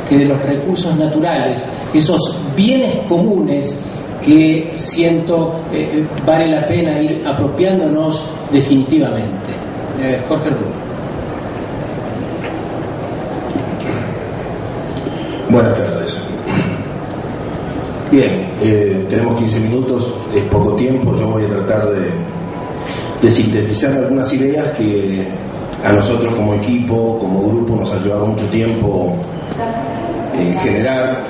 que de los recursos naturales, esos bienes comunes que siento vale la pena ir apropiándonos definitivamente. Jorge Rubio. Buenas tardes. Bien, tenemos 15 minutos, es poco tiempo. Yo voy a tratar de sintetizar algunas ideas que a nosotros como equipo, como grupo, nos ha llevado mucho tiempo generar,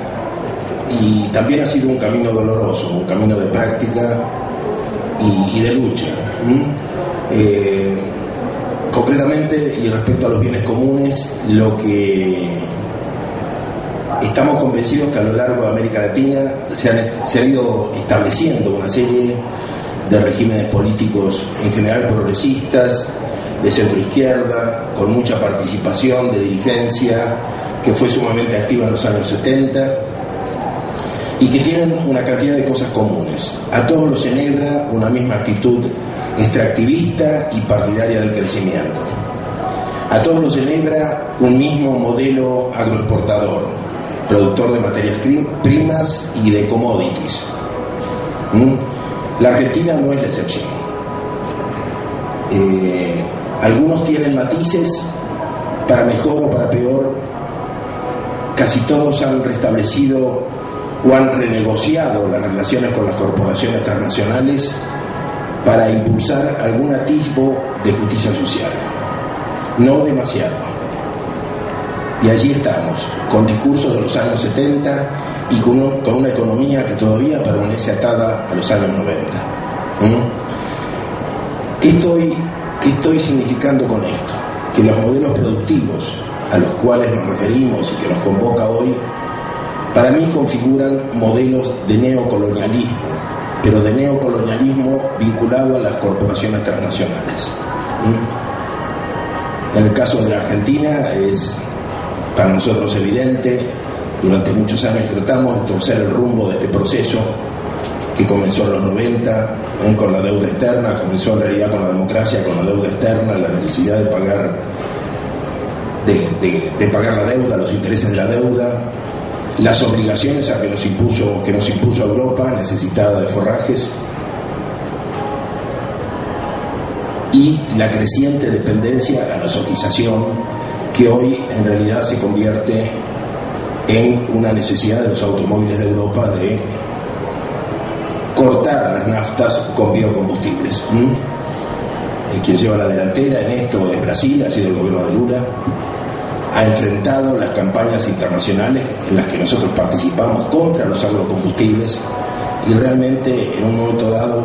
y también ha sido un camino doloroso, un camino de práctica y de lucha. Concretamente, y respecto a los bienes comunes, lo que estamos convencidos que a lo largo de América Latina se han ido estableciendo una serie de regímenes políticos en general progresistas, de centro izquierda, con mucha participación de dirigencia que fue sumamente activa en los años 70 y que tienen una cantidad de cosas comunes. A todos los enhebra una misma actitud extractivista y partidaria del crecimiento. A todos los enhebra un mismo modelo agroexportador, productor de materias primas y de commodities. La Argentina no es la excepción. Algunos tienen matices, para mejor o para peor. Casi todos han restablecido o han renegociado las relaciones con las corporaciones transnacionales para impulsar algún atisbo de justicia social. No demasiado. Y allí estamos, con discursos de los años 70 y con una economía que todavía permanece atada a los años 90. ¿Qué estoy significando con esto? Que los modelos productivos a los cuales nos referimos y que nos convoca hoy, para mí configuran modelos de neocolonialismo, pero de neocolonialismo vinculado a las corporaciones transnacionales. En el caso de la Argentina es para nosotros evidente. Durante muchos años tratamos de torcer el rumbo de este proceso que comenzó en los 90 con la deuda externa, comenzó en realidad con la democracia, con la deuda externa, la necesidad de pagar la deuda, los intereses de la deuda, las obligaciones que nos impuso Europa, necesitada de forrajes, y la creciente dependencia a la sojización, que hoy en realidad se convierte en una necesidad de los automóviles de Europa de cortar las naftas con biocombustibles. Quien lleva la delantera en esto es Brasil, ha sido el gobierno de Lula. Ha enfrentado las campañas internacionales en las que nosotros participamos contra los agrocombustibles, y realmente en un momento dado,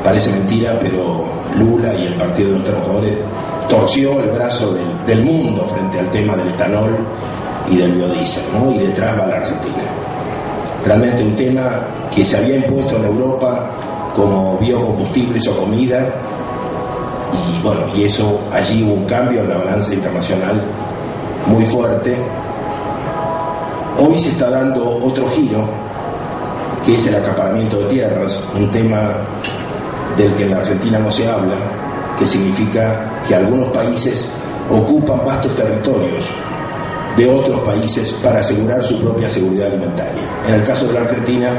parece mentira, pero Lula y el Partido de los Trabajadores torció el brazo del mundo frente al tema del etanol y del biodiesel, ¿no? Y detrás va la Argentina. Realmente un tema que se había impuesto en Europa como biocombustibles o comida, y bueno, y eso, allí hubo un cambio en la balanza internacional muy fuerte. Hoy se está dando otro giro, que es el acaparamiento de tierras, un tema del que en la Argentina no se habla, que significa que algunos países ocupan vastos territorios de otros países para asegurar su propia seguridad alimentaria. En el caso de la Argentina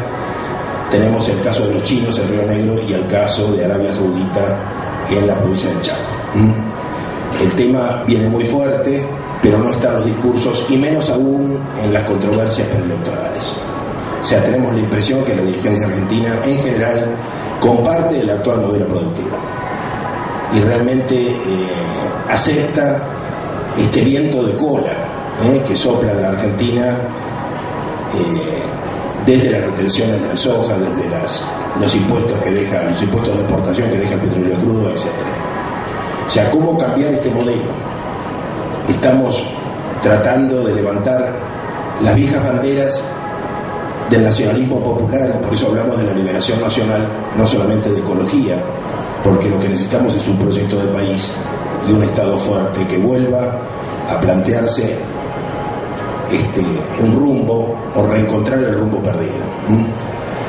tenemos el caso de los chinos en Río Negro y el caso de Arabia Saudita en la provincia del Chaco. El tema viene muy fuerte, pero no están los discursos, y menos aún en las controversias preelectorales. O sea, tenemos la impresión que la dirigencia argentina en general comparte el actual modelo productivo y realmente acepta este viento de cola que sopla en la Argentina, desde las retenciones de la soja, desde los impuestos de exportación que deja el petróleo crudo, etc. O sea, ¿cómo cambiar este modelo? Estamos tratando de levantar las viejas banderas del nacionalismo popular, por eso hablamos de la liberación nacional, no solamente de ecología, porque lo que necesitamos es un proyecto de país y un Estado fuerte que vuelva a plantearse un rumbo o reencontrar el rumbo perdido.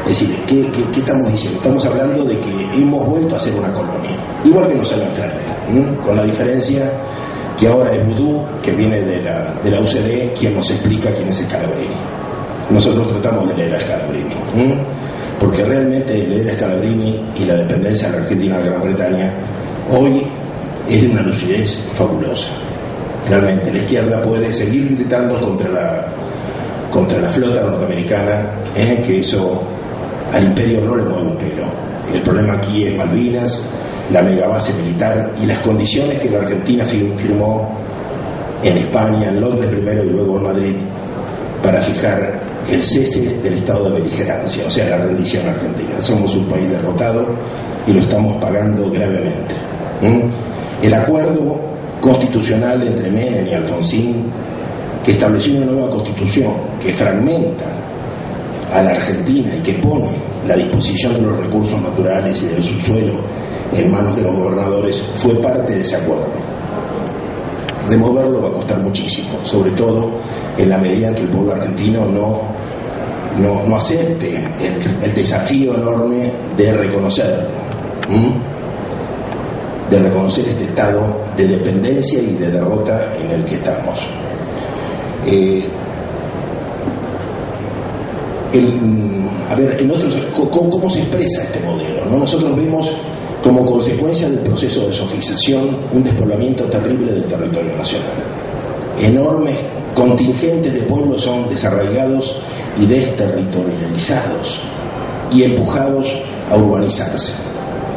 Es decir, ¿qué estamos diciendo? Estamos hablando de que hemos vuelto a ser una colonia, igual que en los años 30, con la diferencia que ahora es Vudú, que viene de la UCD, quien nos explica quién es Scalabrini. Nosotros tratamos de leer a Scalabrini, porque realmente leer a Scalabrini y la dependencia de la Argentina de la Gran Bretaña hoy es de una lucidez fabulosa. Realmente la izquierda puede seguir gritando contra la flota norteamericana, que eso al imperio no le mueve un pelo. El problema aquí es Malvinas, la megabase militar y las condiciones que la Argentina firmó en España, en Londres primero y luego en Madrid, para fijar el cese del estado de beligerancia, o sea, la rendición argentina. Somos un país derrotado y lo estamos pagando gravemente. El acuerdo constitucional entre Menem y Alfonsín, que estableció una nueva constitución que fragmenta a la Argentina y que pone la disposición de los recursos naturales y del subsuelo en manos de los gobernadores, fue parte de ese acuerdo. Removerlo va a costar muchísimo, sobre todo en la medida en que el pueblo argentino no acepte el desafío enorme de reconocerlo, de reconocer este estado de dependencia y de derrota en el que estamos. ¿Cómo se expresa este modelo, ¿no? Nosotros vemos como consecuencia del proceso de sojización un despoblamiento terrible del territorio nacional. Enormes contingentes de pueblos son desarraigados y desterritorializados y empujados a urbanizarse.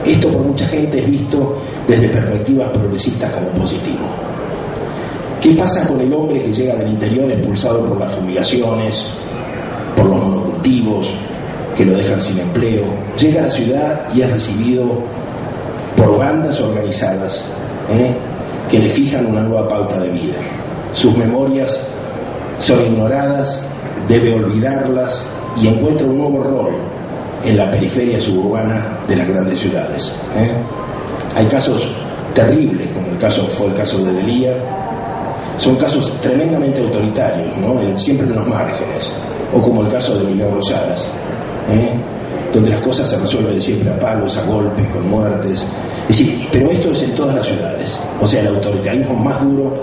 Esto por mucha gente es visto desde perspectivas progresistas como positivo. ¿Qué pasa con el hombre que llega del interior expulsado por las fumigaciones, por los monocultivos, que lo dejan sin empleo? Llega a la ciudad y es recibido por bandas organizadas que le fijan una nueva pauta de vida. Sus memorias son ignoradas, debe olvidarlas y encuentra un nuevo rol en la periferia suburbana de las grandes ciudades. Hay casos terribles, como fue el caso de Delía. Son casos tremendamente autoritarios, ¿no? Siempre en los márgenes, o como el caso de Milagro Salas, donde las cosas se resuelven siempre a palos, a golpes, con muertes. Es decir, pero esto es en todas las ciudades, o sea, el autoritarismo más duro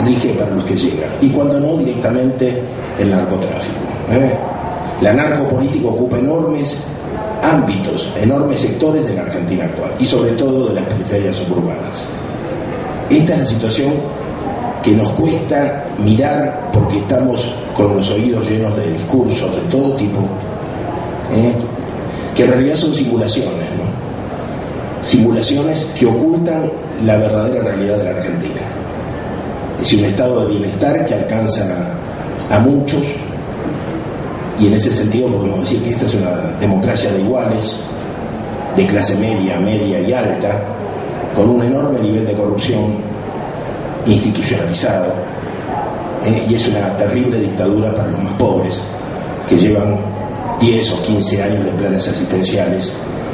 rige para los que llegan, y cuando no, directamente el narcotráfico. La narcopolítica ocupa enormes ámbitos, enormes sectores de la Argentina actual, y sobre todo de las periferias suburbanas. Esta es la situación que nos cuesta mirar porque estamos con los oídos llenos de discursos de todo tipo, que en realidad son simulaciones, ¿no? Simulaciones que ocultan la verdadera realidad de la Argentina. Es decir, un estado de bienestar que alcanza a muchos, y en ese sentido podemos decir que esta es una democracia de iguales, de clase media, media y alta, con un enorme nivel de corrupción institucionalizado, y es una terrible dictadura para los más pobres, que llevan 10 o 15 años de planes asistenciales,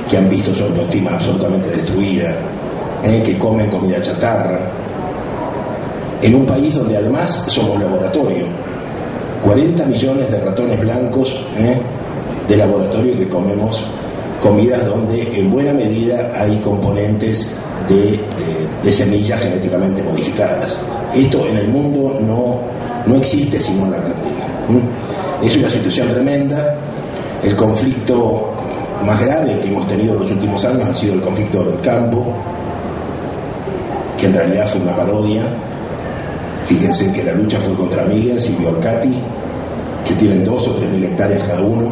que han visto su autoestima absolutamente destruida, que comen comida chatarra, en un país donde además somos laboratorio. 40 millones de ratones blancos de laboratorio que comemos comidas donde en buena medida hay componentes de semillas genéticamente modificadas. Esto en el mundo no existe sino en la Argentina. Es una situación tremenda. El conflicto más grave que hemos tenido en los últimos años ha sido el conflicto del campo, que en realidad fue una parodia. Fíjense que la lucha fue contra Miguel y Orcati, que tienen 2 o 3 mil hectáreas cada uno,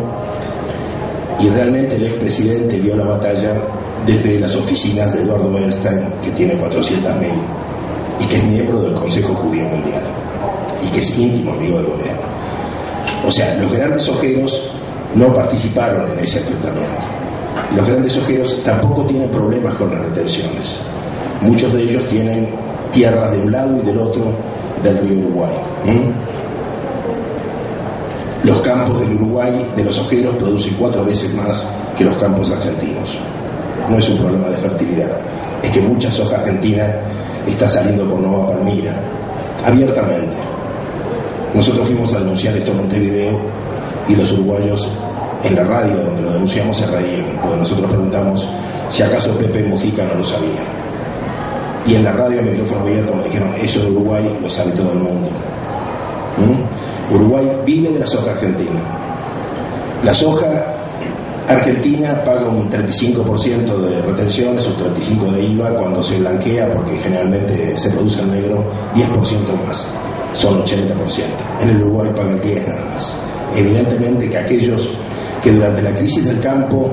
y realmente el expresidente dio la batalla desde las oficinas de Eduardo Bernstein, que tiene 400.000 y que es miembro del Consejo Judío Mundial y que es íntimo amigo del gobierno. O sea, los grandes ojeros no participaron en ese enfrentamiento. Los grandes ojeros tampoco tienen problemas con las retenciones. Muchos de ellos tienen tierras de un lado y del otro del río Uruguay. Los campos del Uruguay, de los ojeros, producen 4 veces más que los campos argentinos. No es un problema de fertilidad, es que mucha soja argentina está saliendo por Nueva Palmira, abiertamente. Nosotros fuimos a denunciar esto en Montevideo y los uruguayos en la radio donde lo denunciamos se reían, porque nosotros preguntamos si acaso Pepe Mujica no lo sabía. Y en la radio a micrófono abierto me dijeron, eso en Uruguay lo sabe todo el mundo. Uruguay vive de la soja argentina. La soja argentina paga un 35% de retenciones, un 35% de IVA cuando se blanquea, porque generalmente se produce en negro 10% más, son 80%. En el Uruguay pagan 10 nada más. Evidentemente que aquellos que durante la crisis del campo,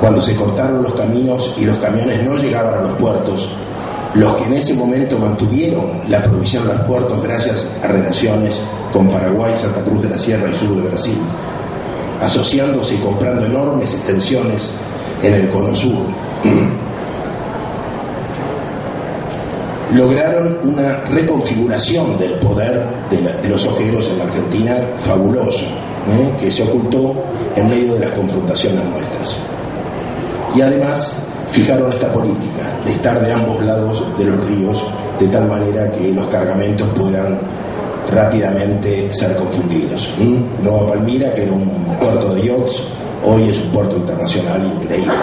cuando se cortaron los caminos y los camiones no llegaban a los puertos, los que en ese momento mantuvieron la provisión de los puertos gracias a relaciones con Paraguay, Santa Cruz de la Sierra y sur de Brasil, asociándose y comprando enormes extensiones en el cono sur, lograron una reconfiguración del poder de los sojeros en la Argentina fabuloso, que se ocultó en medio de las confrontaciones nuestras. Y además fijaron esta política de estar de ambos lados de los ríos, de tal manera que los cargamentos puedan rápidamente ser confundidos. Nueva Palmira, que era un puerto de yachts, hoy es un puerto internacional increíble.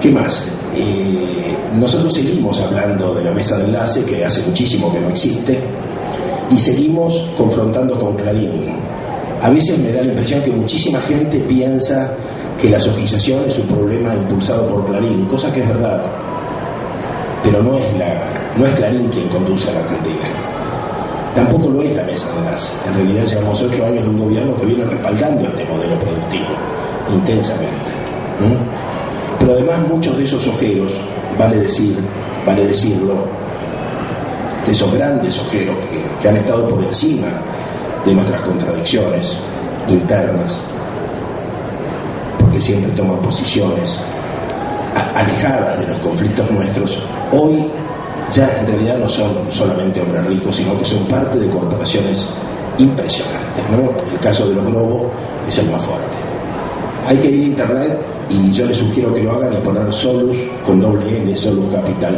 ¿Qué más? Nosotros seguimos hablando de la mesa de enlace, que hace muchísimo que no existe, y seguimos confrontando con Clarín. A veces me da la impresión que muchísima gente piensa que la sojización es un problema impulsado por Clarín, cosa que es verdad, pero no es Clarín quien conduce a la Argentina. Tampoco lo es la mesa de enlace. En realidad llevamos 8 años de un gobierno que viene respaldando este modelo productivo intensamente. Pero además muchos de esos ojeros, vale decirlo, de esos grandes ojeros que han estado por encima de nuestras contradicciones internas, porque siempre toman posiciones alejadas de los conflictos nuestros, hoy ya en realidad no son solamente hombres ricos, sino que son parte de corporaciones impresionantes, ¿no? El caso de los Globo es el más fuerte. Hay que ir a internet, y yo les sugiero que lo hagan, y poner Solus con doble L, Solus Capital.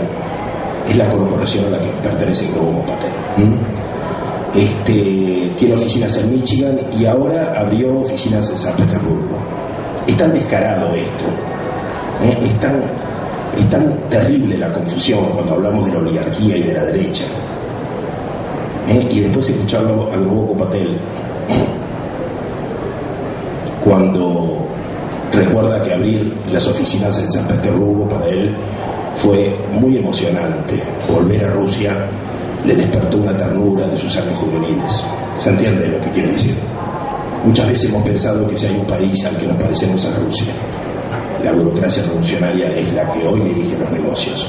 Es la corporación a la que pertenece Globo Copatel. Tiene oficinas en Michigan y ahora abrió oficinas en San Petersburgo. Es tan descarado esto, es tan terrible la confusión cuando hablamos de la oligarquía y de la derecha, y después escucharlo a Globo Copatel cuando recuerda que abrir las oficinas en San Petersburgo para él fue muy emocionante. Volver a Rusia le despertó una ternura de sus años juveniles. ¿Se entiende lo que quiero decir? Muchas veces hemos pensado que si hay un país al que nos parecemos a Rusia, la burocracia revolucionaria es la que hoy dirige los negocios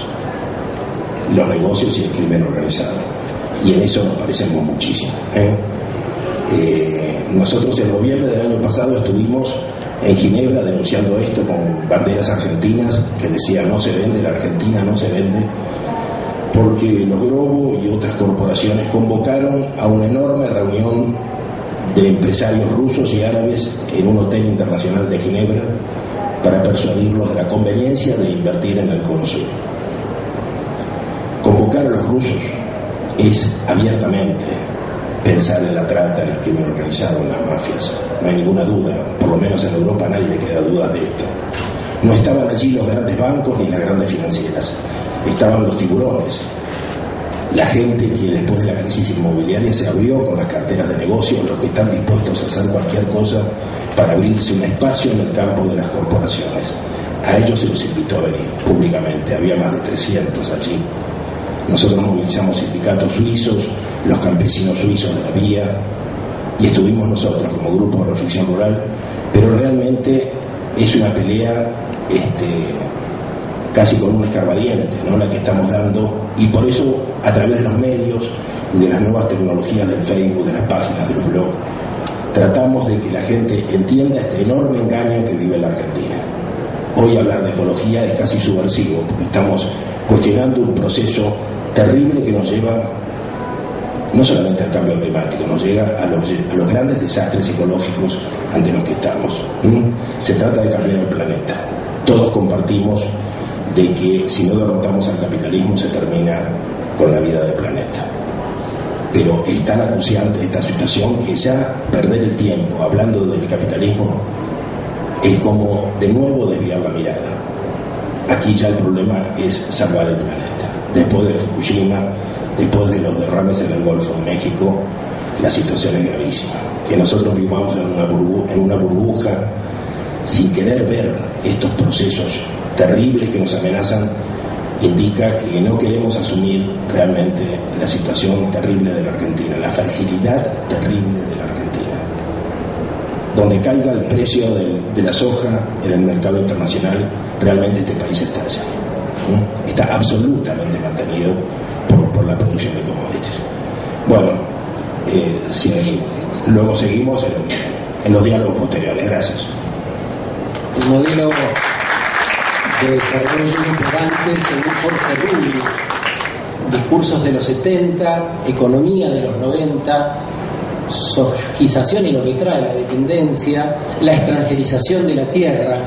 y el crimen organizado, y en eso nos parecemos muchísimo. Nosotros en noviembre del año pasado estuvimos en Ginebra denunciando esto con banderas argentinas que decían no se vende, la Argentina no se vende, porque los Globo y otras corporaciones convocaron a una enorme reunión de empresarios rusos y árabes en un hotel internacional de Ginebra para persuadirlos de la conveniencia de invertir en el Cono Sur. Convocar a los rusos es abiertamente pensar en la trata, en el crimen organizado, en las mafias. No hay ninguna duda, por lo menos en Europa a nadie le queda duda de esto. No estaban allí los grandes bancos ni las grandes financieras, estaban los tiburones, la gente que después de la crisis inmobiliaria se abrió con las carteras de negocio, los que están dispuestos a hacer cualquier cosa para abrirse un espacio en el campo de las corporaciones. A ellos se los invitó a venir públicamente, había más de 300 allí. Nosotros movilizamos sindicatos suizos, los campesinos suizos de la vía, y estuvimos nosotros como grupo de reflexión rural, pero realmente es una pelea casi con un escarbadiente, ¿no?, la que estamos dando, y por eso a través de los medios y de las nuevas tecnologías del Facebook, de las páginas, de los blogs, tratamos de que la gente entienda este enorme engaño que vive la Argentina. Hoy hablar de ecología es casi subversivo, porque estamos cuestionando un proceso terrible que nos lleva no solamente al cambio climático, nos llega a los grandes desastres ecológicos ante los que estamos. Se trata de cambiar el planeta. Todos compartimos de que si no derrotamos al capitalismo se termina con la vida del planeta. Pero es tan acuciante esta situación que ya perder el tiempo hablando del capitalismo es como de nuevo desviar la mirada. aquí ya el problema es salvar el planeta. Después de Fukushima, después de los derrames en el Golfo de México, la situación es gravísima. Que nosotros vivamos en una burbuja sin querer ver estos procesos terribles que nos amenazan, indica que no queremos asumir realmente la situación terrible de la Argentina, la fragilidad terrible de la Argentina. Donde caiga el precio de la soja en el mercado internacional, realmente este país estalla. Está absolutamente mantenido por la producción de commodities. Bueno, luego seguimos en los diálogos posteriores. Gracias. El modelo de desarrollo integrante según Jorge Rulli, discursos de los 70, economía de los 90, sojización y lo que trae la dependencia, la extranjerización de la tierra.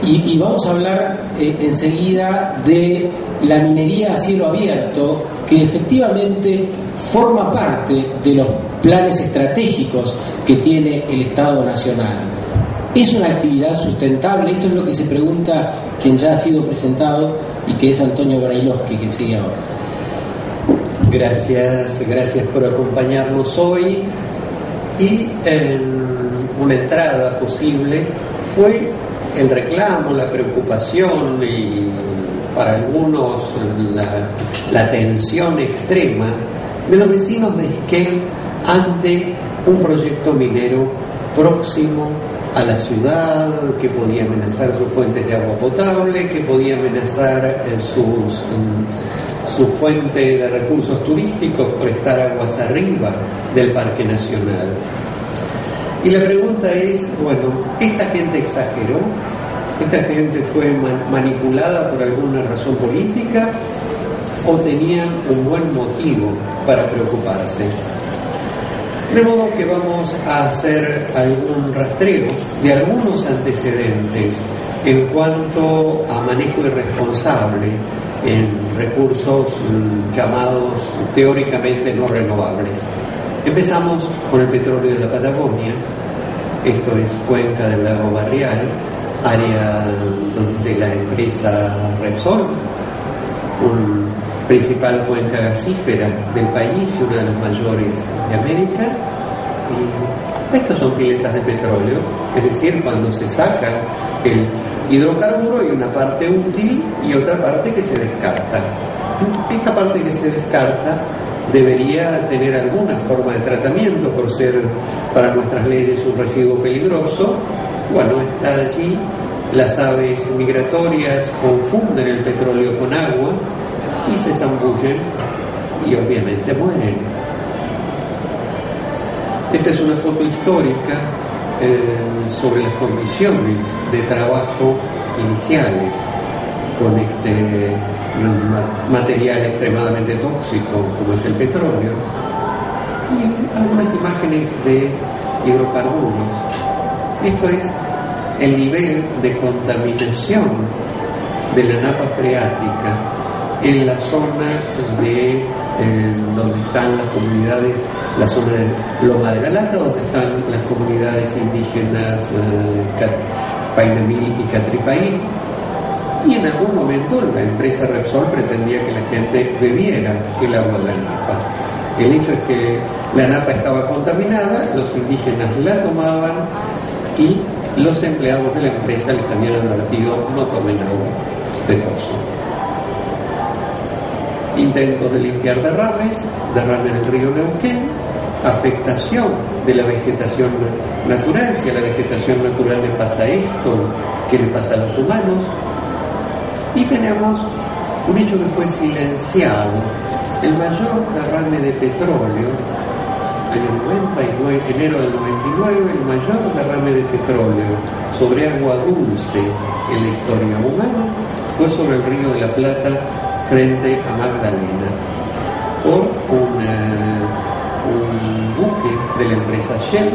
Y vamos a hablar enseguida de la minería a cielo abierto, que efectivamente forma parte de los planes estratégicos que tiene el Estado Nacional. ¿Es una actividad sustentable? Esto es lo que se pregunta quien ya ha sido presentado y que es Antonio Brailovsky, que sigue ahora. Gracias por acompañarnos hoy. Y una entrada posible fue el reclamo, la preocupación y para algunos la tensión extrema de los vecinos de Esquel ante un proyecto minero próximo a la ciudad, que podía amenazar sus fuentes de agua potable, que podía amenazar su fuente de recursos turísticos por estar aguas arriba del Parque Nacional. Y la pregunta es, bueno, ¿esta gente exageró? ¿Esta gente fue manipulada por alguna razón política o tenían un buen motivo para preocuparse? De modo que vamos a hacer algún rastreo de algunos antecedentes en cuanto a manejo irresponsable en recursos llamados teóricamente no renovables. Empezamos con el petróleo de la Patagonia. Esto es cuenca del lago Barrial, área donde la empresa Repsol, un principal cuenca gasífera del país y una de las mayores de América. Y estas son piletas de petróleo, es decir, cuando se saca el hidrocarburo hay una parte útil y otra parte que se descarta. Esta parte que se descarta debería tener alguna forma de tratamiento por ser para nuestras leyes un residuo peligroso. Bueno, está allí, las aves migratorias confunden el petróleo con agua y se zambullen y obviamente mueren. Esta es una foto histórica sobre las condiciones de trabajo iniciales con este material extremadamente tóxico como es el petróleo, y algunas imágenes de hidrocarburos. Esto es el nivel de contaminación de la napa freática en la zona de donde están las comunidades, la zona de Loma de la Lata, donde están las comunidades indígenas Painamí y Catripaín. Y en algún momento la empresa Repsol pretendía que la gente bebiera el agua de la napa. El hecho es que la napa estaba contaminada, los indígenas la tomaban y los empleados de la empresa les habían advertido: no tomen agua de pozo. Intentos de limpiar derrame en el río Neuquén, afectación de la vegetación natural. Si a la vegetación natural le pasa esto, ¿qué le pasa a los humanos? Y tenemos un hecho que fue silenciado: el mayor derrame de petróleo, año 99, enero del 99, el mayor derrame de petróleo sobre agua dulce en la historia humana fue sobre el río de la Plata frente a Magdalena, por un buque de la empresa Shell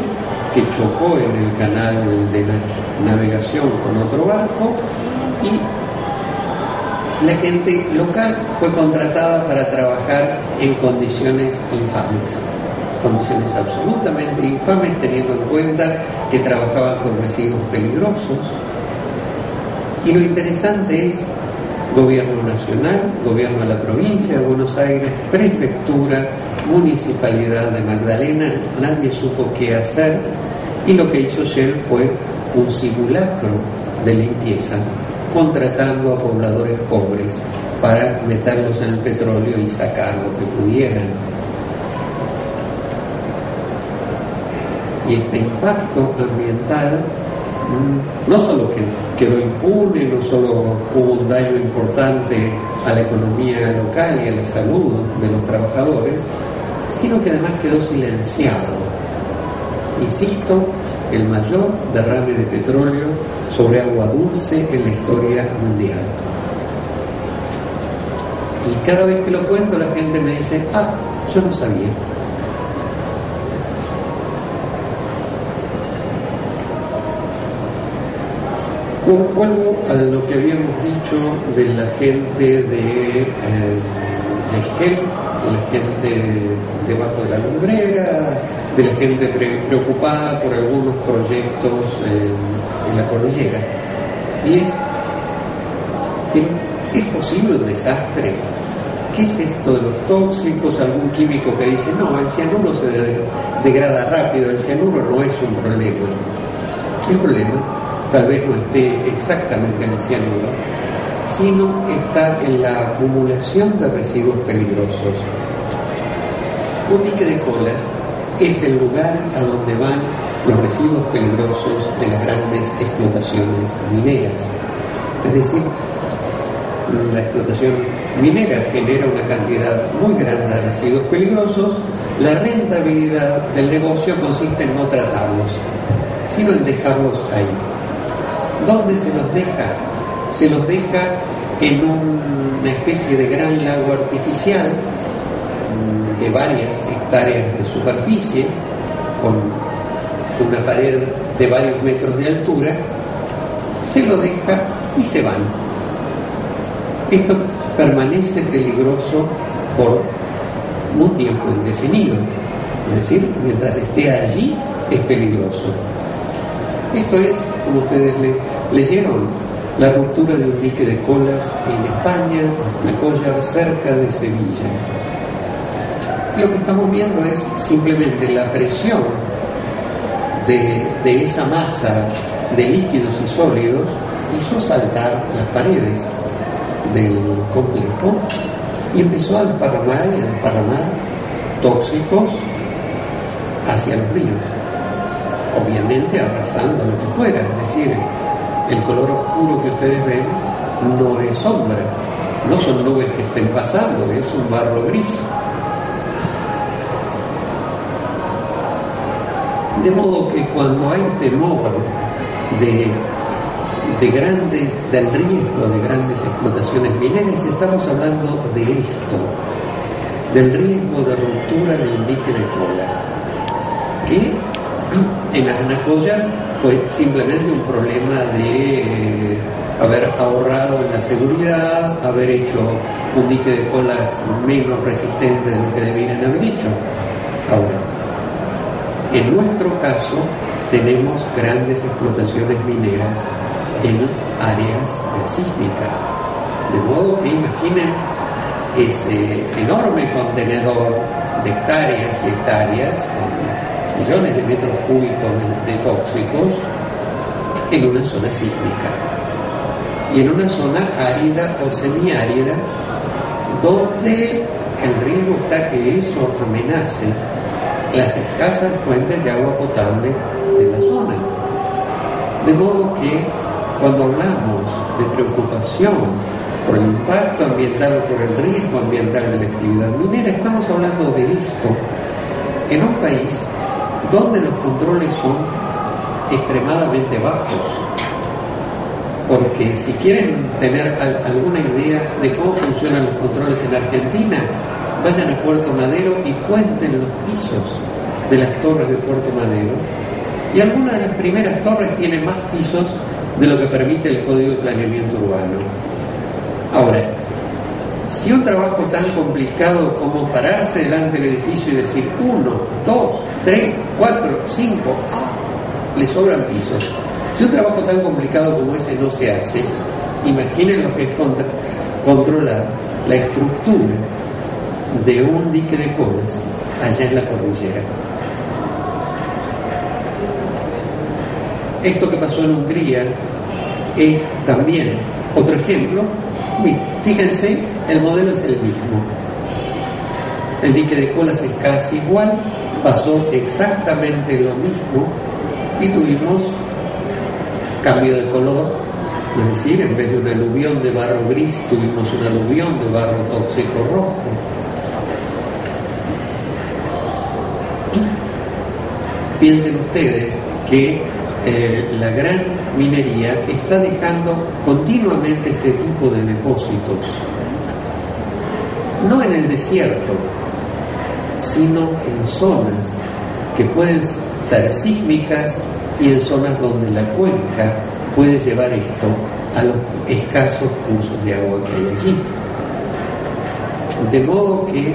que chocó en el canal de navegación con otro barco, y la gente local fue contratada para trabajar en condiciones infames, condiciones absolutamente infames, teniendo en cuenta que trabajaban con residuos peligrosos. Y lo interesante es gobierno nacional, gobierno de la provincia de Buenos Aires, prefectura, municipalidad de Magdalena, nadie supo qué hacer, y lo que hizo Shell fue un simulacro de limpieza, contratando a pobladores pobres para meterlos en el petróleo y sacar lo que pudieran. Y este impacto ambiental no solo que quedó impune, no solo hubo un daño importante a la economía local y a la salud de los trabajadores, sino que además quedó silenciado. Insisto, el mayor derrame de petróleo sobre agua dulce en la historia mundial. Y cada vez que lo cuento la gente me dice, yo no sabía. Vuelvo a lo que habíamos dicho de la gente de Esquel, de la gente debajo de la lumbrera, de la gente preocupada por algunos proyectos en la cordillera. Y ¿es posible un desastre? ¿Qué es esto de los tóxicos? Algún químico que dice, no, el cianuro se degrada rápido, el cianuro no es un problema. El problema tal vez no esté exactamente en el cianuro, sino está en la acumulación de residuos peligrosos. Un dique de colas es el lugar a donde van los residuos peligrosos de las grandes explotaciones mineras. Es decir, la explotación minera genera una cantidad muy grande de residuos peligrosos. La rentabilidad del negocio consiste en no tratarlos, sino en dejarlos ahí. ¿Dónde se los deja? Se los deja en una especie de gran lago artificial de varias hectáreas de superficie, con una pared de varios metros de altura. Se lo deja y se van. Esto permanece peligroso por un tiempo indefinido, es decir, mientras esté allí es peligroso. Esto es, como ustedes leyeron, la ruptura de un dique de colas en España, Asnacollar, cerca de Sevilla. Lo que estamos viendo es simplemente la presión de esa masa de líquidos y sólidos hizo saltar las paredes del complejo y empezó a desparramar tóxicos hacia los ríos, obviamente arrasando lo que fuera. Es decir, el color oscuro que ustedes ven no es sombra, no son nubes que estén pasando, es un barro gris. De modo que cuando hay temor del riesgo de grandes explotaciones mineras, estamos hablando de esto, del riesgo de ruptura de un dique de colas, que en Asnacollar fue simplemente un problema de haber ahorrado en la seguridad, haber hecho un dique de colas menos resistente de lo que debieran haber hecho. Ahora, en nuestro caso tenemos grandes explotaciones mineras en áreas sísmicas, de modo que imaginen ese enorme contenedor de hectáreas y hectáreas, millones de metros cúbicos de tóxicos en una zona sísmica y en una zona árida o semiárida, donde el riesgo está que eso amenace las escasas fuentes de agua potable de la zona. De modo que cuando hablamos de preocupación por el impacto ambiental o por el riesgo ambiental de la actividad minera, estamos hablando de esto en un país donde los controles son extremadamente bajos. Porque si quieren tener alguna idea de cómo funcionan los controles en Argentina, vayan a Puerto Madero y cuenten los pisos de las torres de Puerto Madero, y algunas de las primeras torres tienen más pisos de lo que permite el Código de Planeamiento Urbano. Ahora, si un trabajo tan complicado como pararse delante del edificio y decir 1, 2, 3, 4, 5, le sobran pisos. Si un trabajo tan complicado como ese no se hace, Imaginen lo que es controlar la estructura de un dique de colas allá en la cordillera. Esto que pasó en Hungría es también otro ejemplo. Fíjense, el modelo es el mismo. El dique de colas es casi igual, pasó exactamente lo mismo y tuvimos cambio de color, es decir, en vez de un aluvión de barro gris, tuvimos un aluvión de barro tóxico rojo. Piensen ustedes que la gran minería está dejando continuamente este tipo de depósitos, no en el desierto, sino en zonas que pueden ser sísmicas y en zonas donde la cuenca puede llevar esto a los escasos cursos de agua que hay allí. De modo que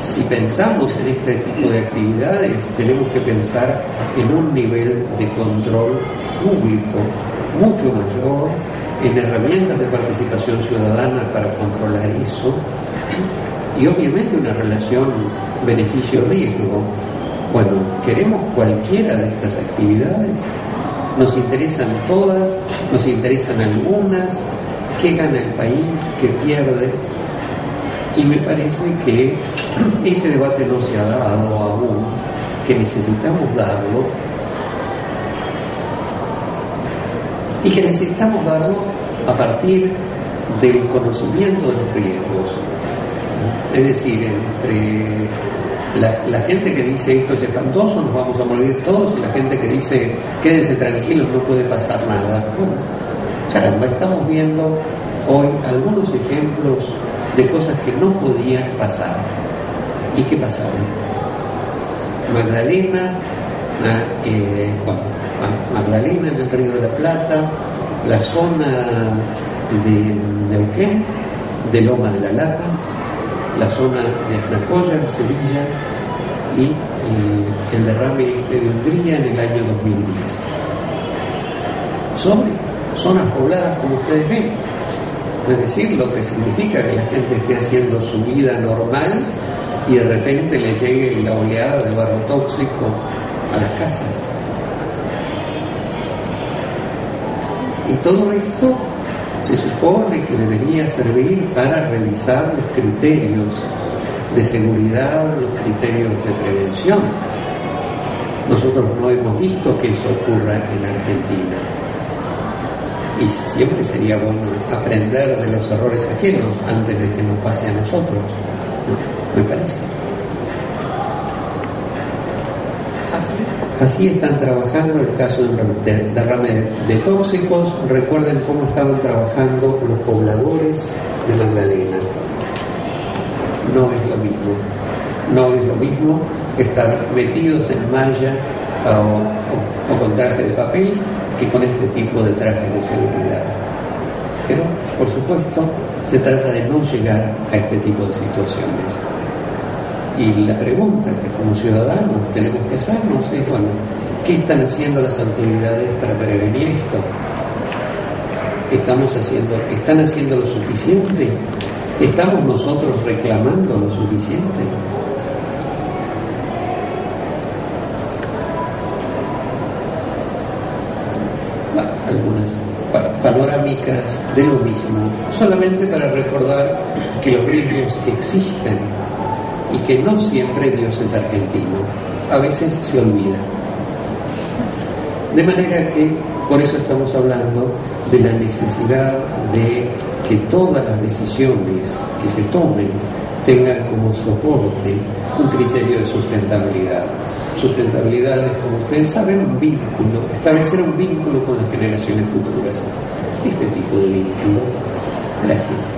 si pensamos en este tipo de actividades, tenemos que pensar en un nivel de control público mucho mayor, en herramientas de participación ciudadana para controlar eso, y obviamente una relación beneficio-riesgo. Bueno, ¿queremos cualquiera de estas actividades? ¿Nos interesan todas? ¿Nos interesan algunas? ¿Qué gana el país? ¿Qué pierde? Y me parece que ese debate no se ha dado aún, que necesitamos darlo, y que necesitamos darlo a partir del conocimiento de los riesgos. Es decir, entre la gente que dice esto es espantoso, nos vamos a morir todos, y la gente que dice quédense tranquilos, no puede pasar nada. Bueno, caramba, estamos viendo hoy algunos ejemplos de cosas que no podían pasar y que pasaron. Magdalena, Magdalena en el Río de la Plata, la zona de Neuquén, de Loma de la Lata, la zona de Asnacoya, en Sevilla, y el derrame de Hungría en el año 2010. Sobre zonas pobladas, como ustedes ven, es decir, lo que significa que la gente esté haciendo su vida normal y de repente le llegue la oleada de barro tóxico a las casas. Y todo esto se supone que debería servir para revisar los criterios de seguridad, los criterios de prevención. Nosotros no hemos visto que eso ocurra en Argentina. Y siempre sería bueno aprender de los errores ajenos antes de que nos pase a nosotros, ¿no? Me parece. Así están trabajando el caso del derrame de tóxicos. Recuerden cómo estaban trabajando los pobladores de Magdalena. No es lo mismo. No es lo mismo estar metidos en malla o con traje de papel que con este tipo de trajes de seguridad. Pero, por supuesto, se trata de no llegar a este tipo de situaciones. Y la pregunta que como ciudadanos tenemos que hacernos es, bueno, ¿qué están haciendo las autoridades para prevenir esto? ¿Están haciendo lo suficiente? ¿Estamos nosotros reclamando lo suficiente? Algunas panorámicas de lo mismo, solamente para recordar que los riesgos existen y que no siempre Dios es argentino, a veces se olvida. De manera que por eso estamos hablando de la necesidad de que todas las decisiones que se tomen tengan como soporte un criterio de sustentabilidad. Sustentabilidad es, como ustedes saben, un vínculo, establecer un vínculo con las generaciones futuras. Este tipo de vínculo. Gracias.